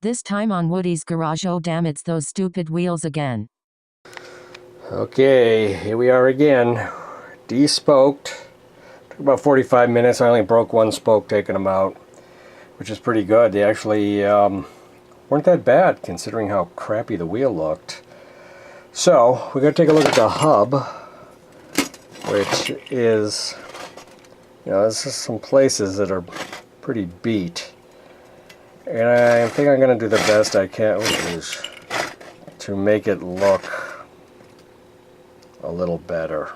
This time on Woody's garage. Oh damn, it's those stupid wheels again. Okay, here we are again. De-spoked. Took about 45 minutes. I only broke one spoke taking them out, which is pretty good. They actually weren't that bad considering how crappy the wheel looked. So, we're going to take a look at the hub, which is, this is some places that are pretty beat. And I think I'm going to do the best I can to make it look a little better.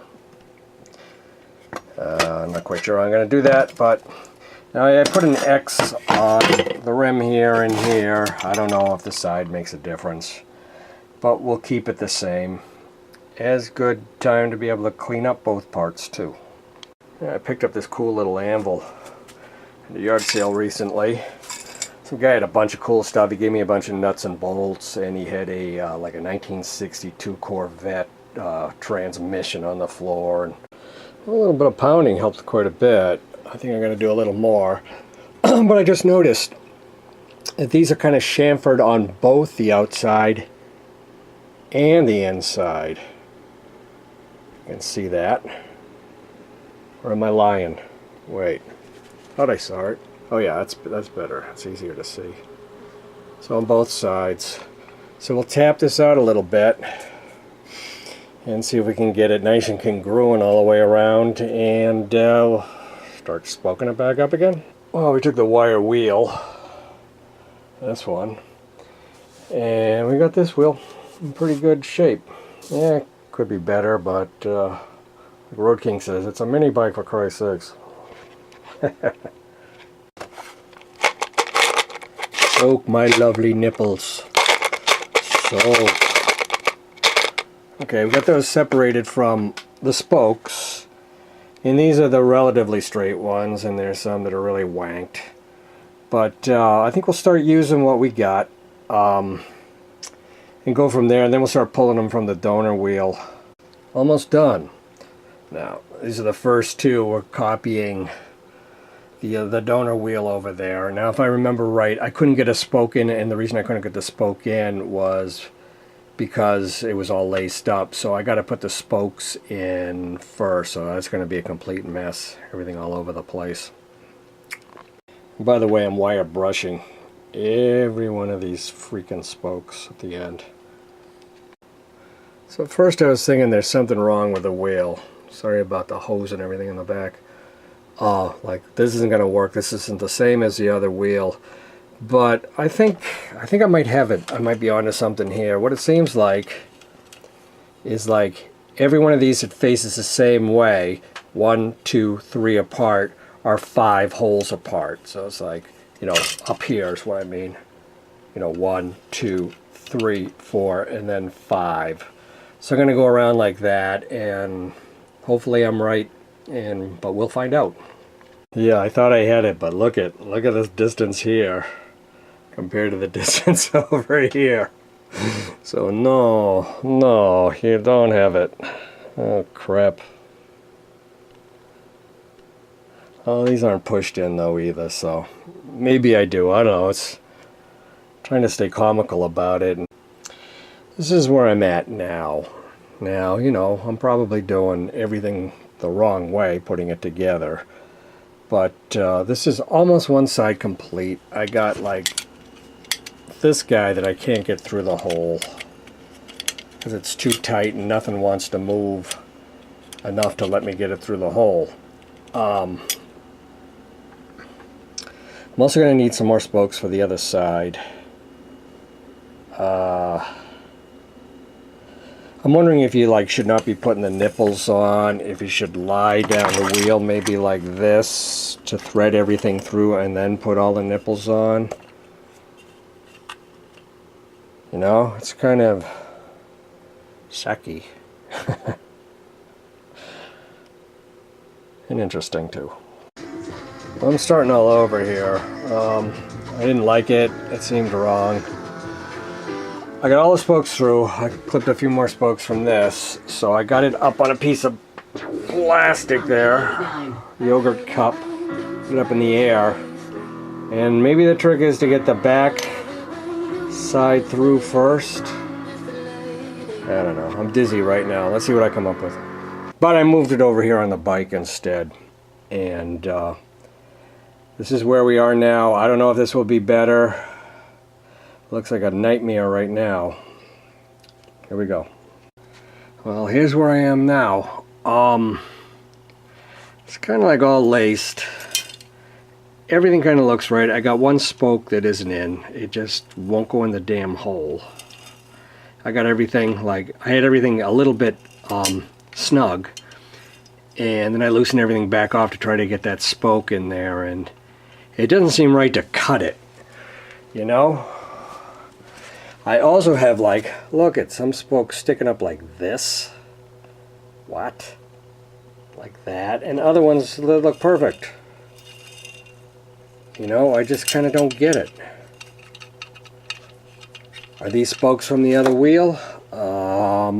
I'm not quite sure how I'm going to do that, but now I put an X on the rim here and here. I don't know if the side makes a difference, but we'll keep it the same. As good time to be able to clean up both parts too. I picked up this cool little anvil at a yard sale recently. Some guy had a bunch of cool stuff. He gave me a bunch of nuts and bolts, and he had a like a 1962 Corvette transmission on the floor. And a little bit of pounding helped quite a bit. I think I'm going to do a little more. But I just noticed that these are kind of chamfered on both the outside and the inside. You can see that. Or am I lying? Wait. Thought I saw it. Oh yeah, that's better. It's easier to see. So on both sides. So we'll tap this out a little bit and see if we can get it nice and congruent all the way around, and start spoking it back up again. Well, we took the wire wheel, this one, and we got this wheel in pretty good shape. Yeah, could be better, but like Road King says, it's a mini bike for Christ's sakes. Soak my lovely nipples. Soak. Okay, we got those separated from the spokes, and these are the relatively straight ones, and there's some that are really wanked. But I think we'll start using what we got and go from there, and then we'll start pulling them from the donor wheel. Almost done. Now, these are the first two. We're copying the donor wheel over there. Now, if I remember right, I couldn't get a spoke in, and the reason I couldn't get the spoke in was because it was all laced up. So I got to put the spokes in first, so that's going to be a complete mess. Everything all over the place. By the way, I'm wire brushing every one of these freaking spokes at the end. So at first I was thinking there's something wrong with the wheel. Sorry about the hose and everything in the back. Like this isn't going to work. This isn't the same as the other wheel. But I think I might have it. I might be onto something here. What it seems like is like every one of these that faces the same way, 1, 2, 3 apart, are 5 holes apart. So it's like, up here is what I mean. 1, 2, 3, 4, and then 5. So I'm going to go around like that, and hopefully I'm right, but we'll find out. Yeah, I thought I had it, but look at this distance here compared to the distance over here. So no, you don't have it. Oh crap. Oh, these aren't pushed in though either, so maybe I do. I don't know. It's trying to stay comical about it. This is where I'm at now. Now, I'm probably doing everything the wrong way, putting it together. But this is almost one side complete. I got like this guy that I can't get through the hole because it's too tight and nothing wants to move enough to let me get it through the hole. I'm also going to need some more spokes for the other side. I'm wondering if you should not be putting the nipples on, if you should lie down the wheel maybe like this to thread everything through and then put all the nipples on. It's kind of sucky. And interesting too. I'm starting all over here. I didn't like it. It seemed wrong. I got all the spokes through. I clipped a few more spokes from this. So I got it up on a piece of plastic there. Yogurt cup. Put it up in the air. And maybe the trick is to get the back side through first. I don't know. I'm dizzy right now. Let's see what I come up with. But I moved it over here on the bike instead. And this is where we are now. I don't know if this will be better. Looks like a nightmare right now. Here we go. Well, here's where I am now. It's kind of like all laced. Everything kind of looks right. I got one spoke that isn't in. It just won't go in the damn hole. I got everything, like, I had everything a little bit snug. And then I loosened everything back off to try to get that spoke in there. And it doesn't seem right to cut it. You know? I also have, like, look at some spokes sticking up like this. What? Like that. And other ones that look perfect. You know, I just kind of don't get it. Are these spokes from the other wheel? I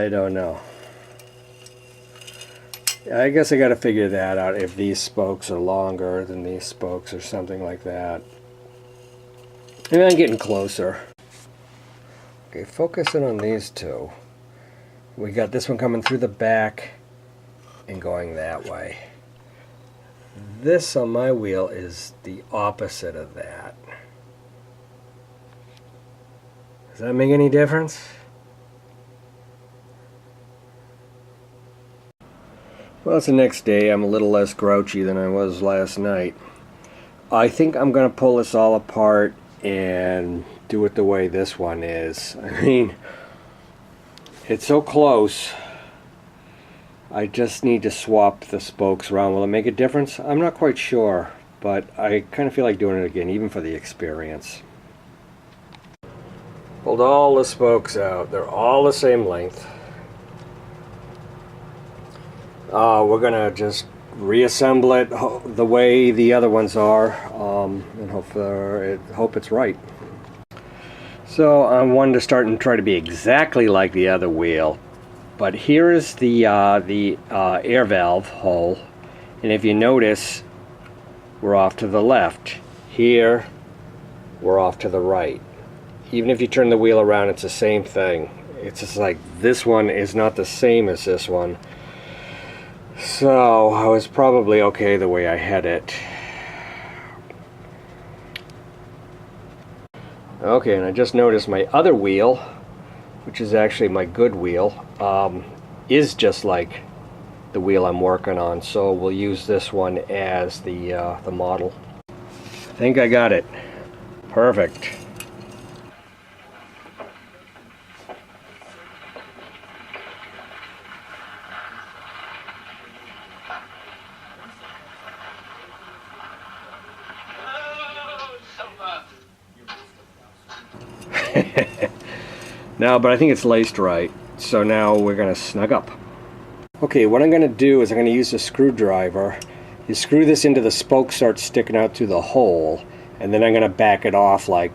don't know. I guess I got to figure that out, if these spokes are longer than these spokes or something like that. Maybe I'm getting closer. Okay, focusing on these two. We got this one coming through the back and going that way. This on my wheel is the opposite of that. Does that make any difference? Well, it's the next day. I'm a little less grouchy than I was last night. I think I'm going to pull this all apart and do it the way this one is. I mean, it's so close. I just need to swap the spokes around. Will it make a difference? I'm not quite sure, but I kind of feel like doing it again, even for the experience. Pulled all the spokes out. They're all the same length. We're gonna just reassemble it the way the other ones are, and hope it's right. So I wanted to start and try to be exactly like the other wheel, but here is the air valve hole, and if you notice, we're off to the left. Here, we're off to the right. Even if you turn the wheel around, it's the same thing. It's just like this one is not the same as this one. So I was probably okay the way I had it. Okay, and I just noticed my other wheel, which is actually my good wheel, is just like the wheel I'm working on. So we'll use this one as the model. I think I got it. Perfect. Now, but I think it's laced right, so now we're going to snug up. Okay, what I'm going to do is I'm going to use a screwdriver. You screw this into the spoke, starts sticking out through the hole, and then I'm going to back it off like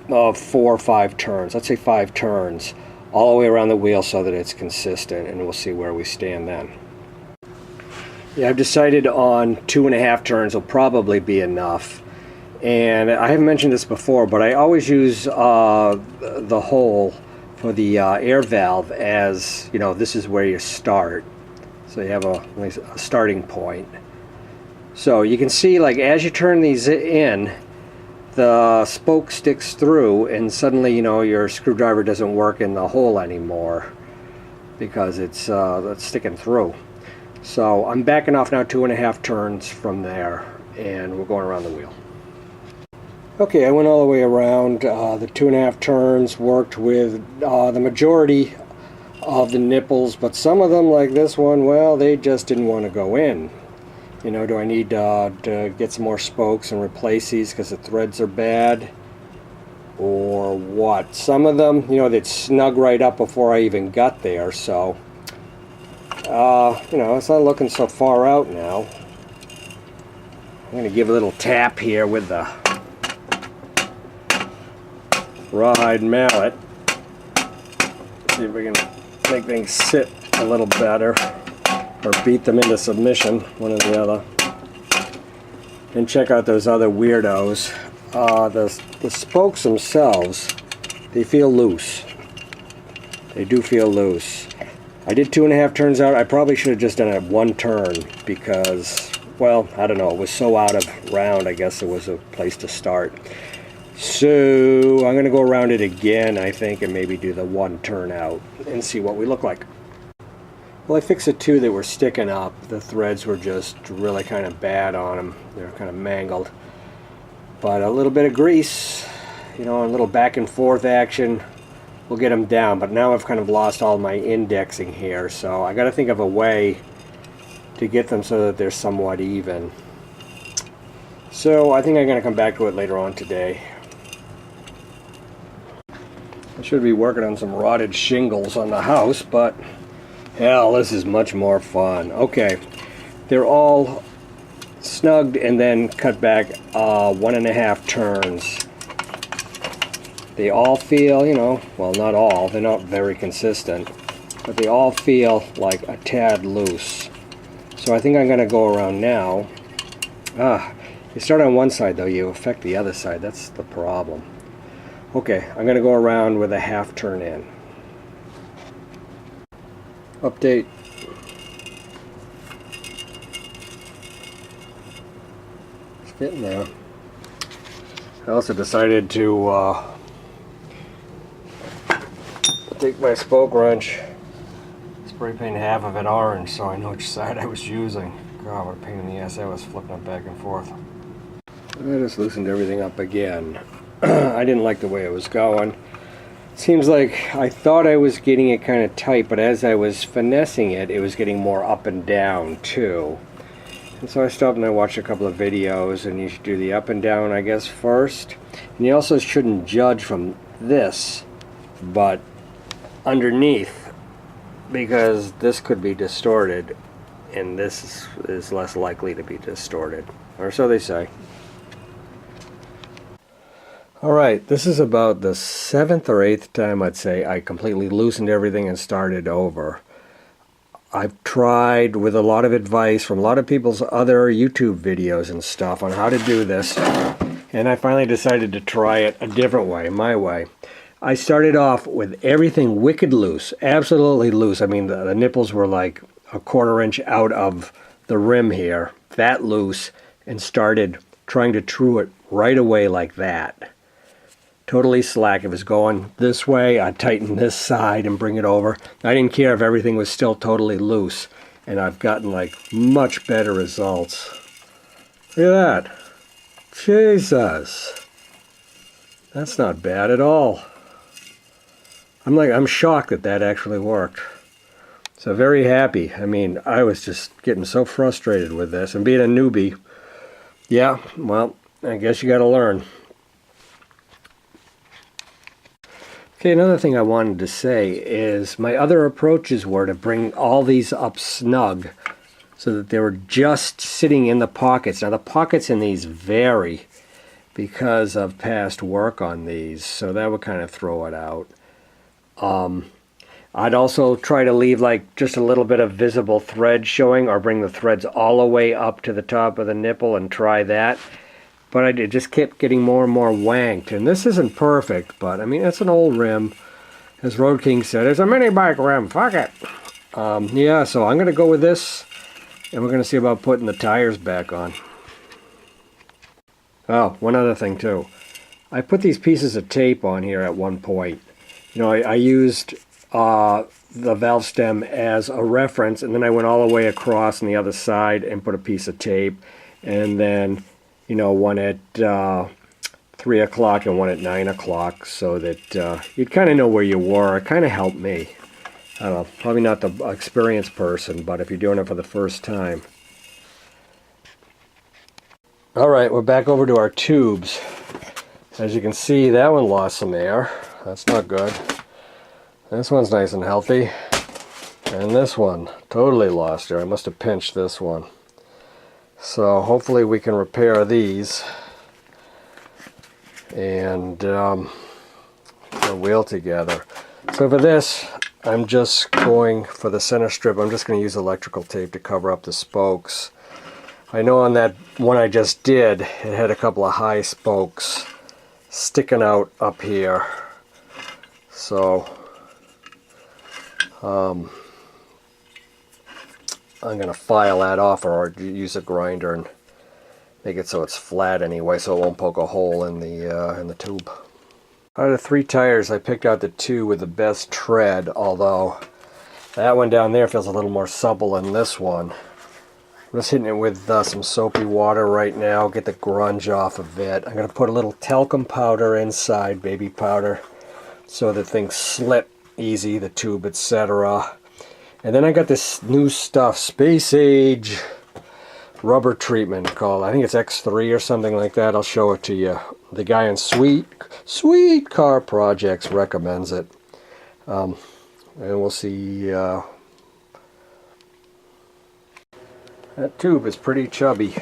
4 or 5 turns. Let's say 5 turns, all the way around the wheel so that it's consistent, and we'll see where we stand then. Yeah, I've decided on 2.5 turns will probably be enough. And I haven't mentioned this before, but I always use the hole for the air valve as, you know, this is where you start. So you have a starting point. So you can see, like, as you turn these in, the spoke sticks through, and suddenly, you know, your screwdriver doesn't work in the hole anymore because it's sticking through. So I'm backing off now 2.5 turns from there, and we're going around the wheel. Okay, I went all the way around. The 2.5 turns worked with the majority of the nipples, but some of them, like this one, well, they just didn't want to go in. You know, do I need to get some more spokes and replace these because the threads are bad? Or what? Some of them, you know, they'd snug right up before I even got there, so, you know, it's not looking so far out now. I'm going to give a little tap here with the rawhide mallet. See if we can make things sit a little better, or beat them into submission, one or the other. and check out those other weirdos. The spokes themselves, they feel loose. They do feel loose. I did 2.5 turns out. I probably should have just done it 1 turn because, well, I don't know. It was so out of round, I guess it was a place to start. So I'm going to go around it again, I think, and maybe do the 1 turn out and see what we look like. Well, I fixed the 2 that were sticking up. The threads were just really kind of bad on them. They were kind of mangled. But a little bit of grease, you know, a little back and forth action will get them down. But now I've kind of lost all my indexing here, so I got to think of a way to get them so that they're somewhat even. So I think I'm going to come back to it later on today. I should be working on some rotted shingles on the house, but hell, this is much more fun. Okay, they're all snugged and then cut back 1.5 turns. They all feel, you know, well, not all, they're not very consistent, but they all feel like a tad loose. So I think I'm going to go around now. You start on one side though, you affect the other side. That's the problem. Okay, I'm going to go around with a 1/2 turn in. Update. It's getting there. I also decided to take my spoke wrench, spray paint half of it orange so I know which side I was using. God, what a pain in the ass that was, flipping it back and forth. I just loosened everything up again. I didn't like the way it was going. Seems like I thought I was getting it kind of tight, but as I was finessing it, it was getting more up and down too. And so I stopped and I watched a couple of videos, and you should do the up and down, I guess, first. And you also shouldn't judge from this, but underneath, because this could be distorted, and this is less likely to be distorted, or so they say. Alright, this is about the 7th or 8th time, I'd say, I completely loosened everything and started over. I've tried with a lot of advice from a lot of people's other YouTube videos and stuff on how to do this, and I finally decided to try it a different way, my way. I started off with everything wicked loose, absolutely loose. I mean, the nipples were like 1/4 inch out of the rim here, that loose, and started trying to true it right away like that. Totally slack. If it was going this way, I'd tighten this side and bring it over. I didn't care if everything was still totally loose, and I've gotten like much better results. Look at that. Jesus. That's not bad at all. I'm shocked that that actually worked. So very happy. I mean, I was just getting so frustrated with this, and being a newbie, yeah, well, I guess you got to learn. Okay, another thing I wanted to say is my other approaches were to bring all these up snug so that they were just sitting in the pockets. Now the pockets in these vary because of past work on these, so that would kind of throw it out. I'd also try to leave like just a little bit of visible thread showing, or bring the threads all the way up to the top of the nipple and try that. But it just kept getting more and more wanked. And this isn't perfect, but I mean, it's an old rim. As Road King said, it's a mini bike rim, fuck it. Yeah, so I'm going to go with this, and we're going to see about putting the tires back on. Oh, one other thing too. I put these pieces of tape on here at one point. You know, I used the valve stem as a reference, and then I went all the way across on the other side and put a piece of tape, and then, you know, one at 3 o'clock and one at 9 o'clock, so that you'd kind of know where you were. It kind of helped me. I don't know, probably not the experienced person, but if you're doing it for the first time. Alright, we're back over to our tubes. As you can see, that one lost some air. That's not good. This one's nice and healthy. And this one totally lost air. I must have pinched this one. So hopefully we can repair these and put a wheel together. So for this, I'm just going for the center strip. I'm just going to use electrical tape to cover up the spokes. I know on that one I just did, it had a couple of high spokes sticking out up here. So I'm going to file that off or use a grinder and make it so it's flat anyway, so it won't poke a hole in the tube. Out of the 3 tires, I picked out the 2 with the best tread, although that one down there feels a little more supple than this one. I'm just hitting it with some soapy water right now, get the grunge off of it. I'm going to put a little talcum powder inside, baby powder, so that things slip easy, the tube, etc. And then I got this new stuff, Space Age rubber treatment called, I think it's X3 or something like that. I'll show it to you. The guy in Sweet Car Projects recommends it. And we'll see. That tube is pretty chubby.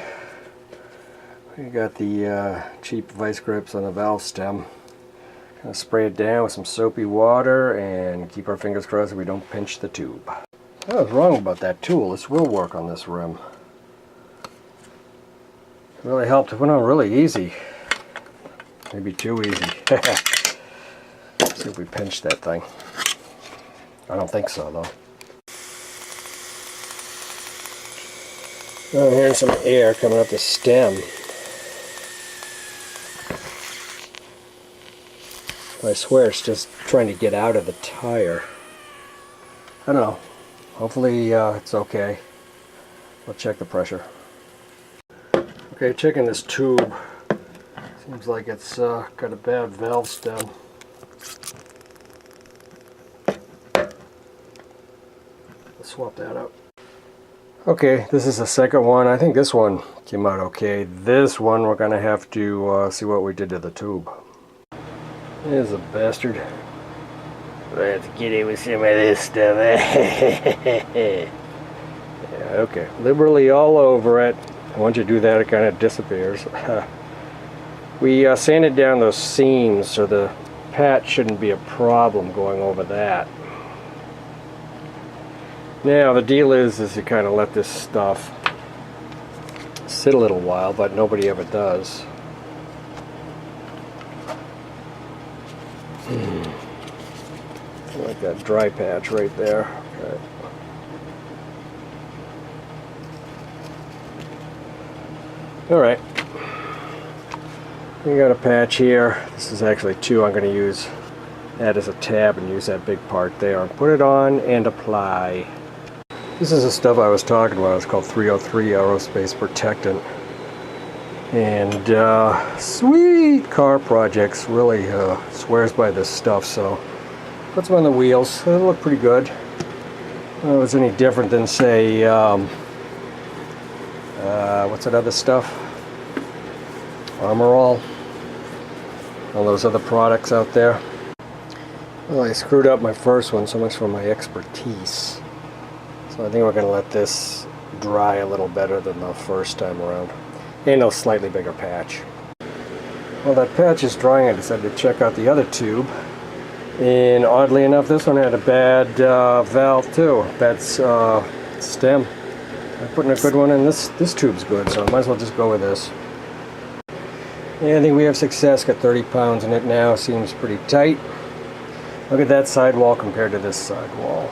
We got the cheap vice grips on the valve stem. Gonna spray it down with some soapy water and keep our fingers crossed that we don't pinch the tube. I was wrong about that tool. This will work on this rim. It really helped. It went on really easy. Maybe too easy. Let's see if we pinch that thing. I don't think so though. I'm hearing some air coming up the stem. I swear it's just trying to get out of the tire. I don't know. Hopefully it's okay. We'll check the pressure. Okay, checking this tube. Seems like it's got a bad valve stem. Let's swap that out. Okay, this is the second one. I think this one came out okay. This one we're going to have to see what we did to the tube. There's a bastard. Let's get in with some of this stuff. Yeah, okay, liberally all over it. Once you do that, it kind of disappears. We sanded down those seams, so the patch shouldn't be a problem going over that. Now the deal is you kind of let this stuff sit a little while, but nobody ever does. Like that dry patch right there. Okay. Alright. We got a patch here. This is actually 2. I'm going to use that as a tab and use that big part there. Put it on and apply. This is the stuff I was talking about. It's called 303 Aerospace Protectant. And Sweet Car Projects really swears by this stuff, so put some on the wheels. They look pretty good. I don't know if it's any different than, say, what's that other stuff? Armor All those other products out there. Well, I screwed up my first one, so much for my expertise. So I think we're going to let this dry a little better than the first time around. And a slightly bigger patch. Well, that patch is drying. I decided to check out the other tube. And oddly enough, this one had a bad valve too. Bad stem. I'm putting a good one in. This tube's good, so I might as well just go with this. Yeah, I think we have success. Got 30 pounds in it now. Seems pretty tight. Look at that sidewall compared to this sidewall.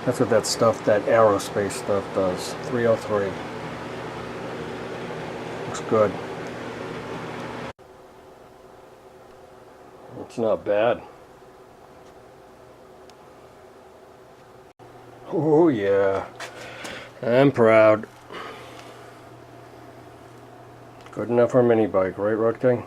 That's what that stuff, that aerospace stuff does. 303. Looks good. It's not bad. Oh yeah. I'm proud. Good enough for a mini bike, right, Road King?